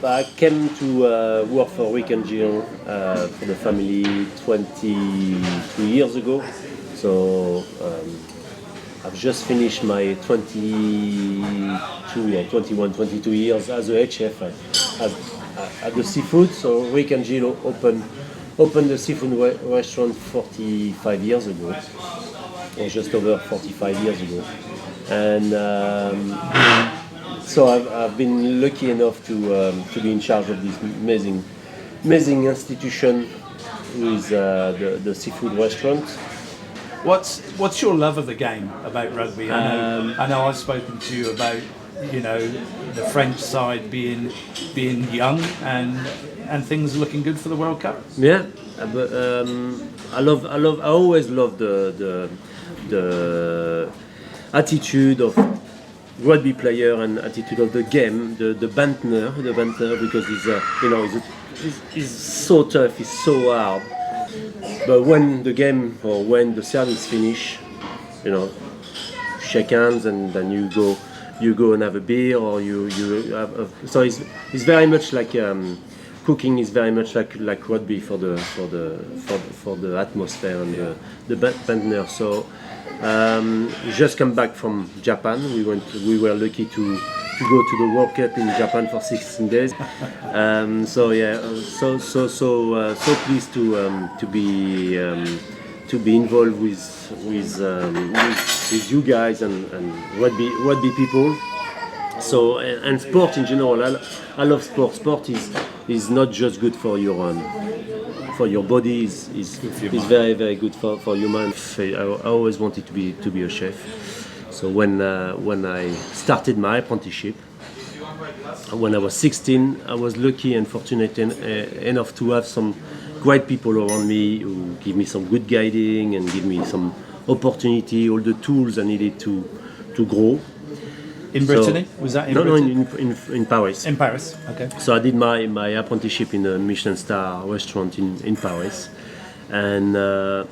I came to work for Rick and Jill for the family 22 years ago. So I've just finished my 22 years as a head chef at the seafood. So Rick and Jill opened the seafood restaurant 45 years ago, or just over 45 years ago. And so I've been lucky enough to be in charge of this amazing institution with the seafood restaurant. What's your love of the game about rugby? I know I've spoken to you about the French side being young and things looking good for the World Cup. Yeah, but I always love the attitude of rugby player and attitude of the game, the banter because he's so tough, he's so hard. But when the game or when the service finish, shake hands and then you go and have a beer, or you have so it's very much like cooking is very much like rugby for the atmosphere and the banter. So just come back from Japan. We were lucky to go to the World Cup in Japan for 16 days. So pleased to be involved with you guys and rugby people. So and sport in general. I love sport. Sport is not just good for your body. Is very, very good for your mind. I always wanted to be a chef. So when I started my apprenticeship, when I was 16, I was lucky and fortunate enough to have some great people around me who give me some good guiding and give me some opportunity, all the tools I needed to grow. In Brittany? Was that in Brittany? No, in Paris. In Paris, okay. So I did my apprenticeship in a Michelin star restaurant in Paris, and the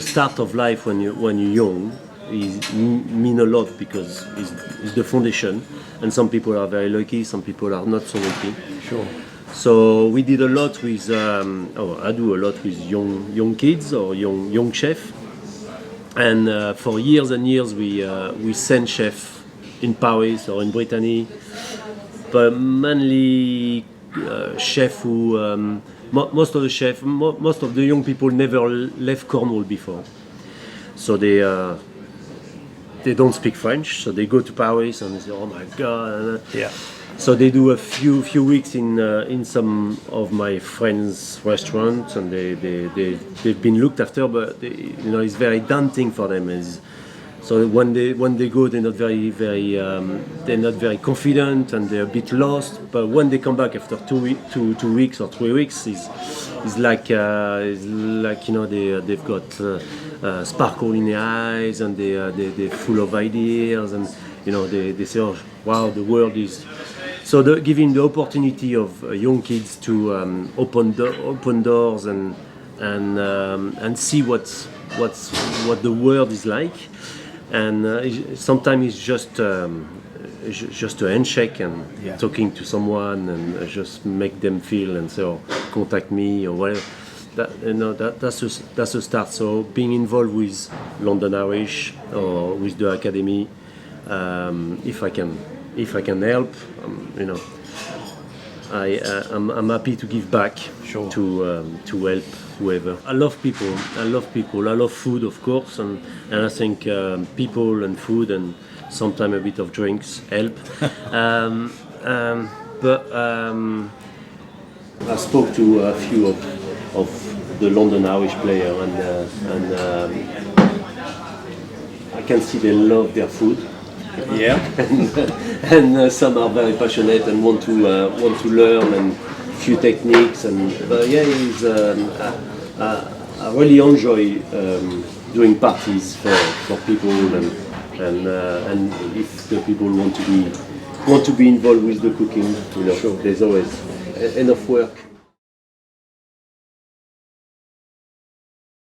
start of life when you're young mean a lot because it's the foundation, and some people are very lucky, some people are not so lucky. Sure. So we did a lot with, I do a lot with young kids or young chefs, and for years and years we sent chefs in Paris or in Brittany, but mainly chefs who most of the young people never left Cornwall before, so they don't speak French, so they go to Paris and they say, "Oh my God!" Yeah. So they do a few weeks in some of my friends' restaurants, and they've been looked after, but it's very daunting for them. So when they go, they're not very confident and they're a bit lost. But when they come back after 2 weeks or 3 weeks, it's like they've got sparkle in their eyes, and they're full of ideas, and they say, "Oh wow, the world is." So giving the opportunity of young kids to open doors and see what the world is like. And sometimes it's just a handshake and talking to someone and just make them feel and say, "Oh, contact me," or whatever. That's a start. So being involved with London Irish or with the academy, if I can help, I'm happy to give back. Sure. to help whoever. I love people. I love food, of course, and I think people and food and sometimes a bit of drinks help. But I spoke to a few of the London Irish players, and I can see they love their food. Yeah. and some are very passionate and want to learn and few techniques, but I really enjoy doing parties for people, and if the people want to be involved with the cooking, sure. There's always enough work.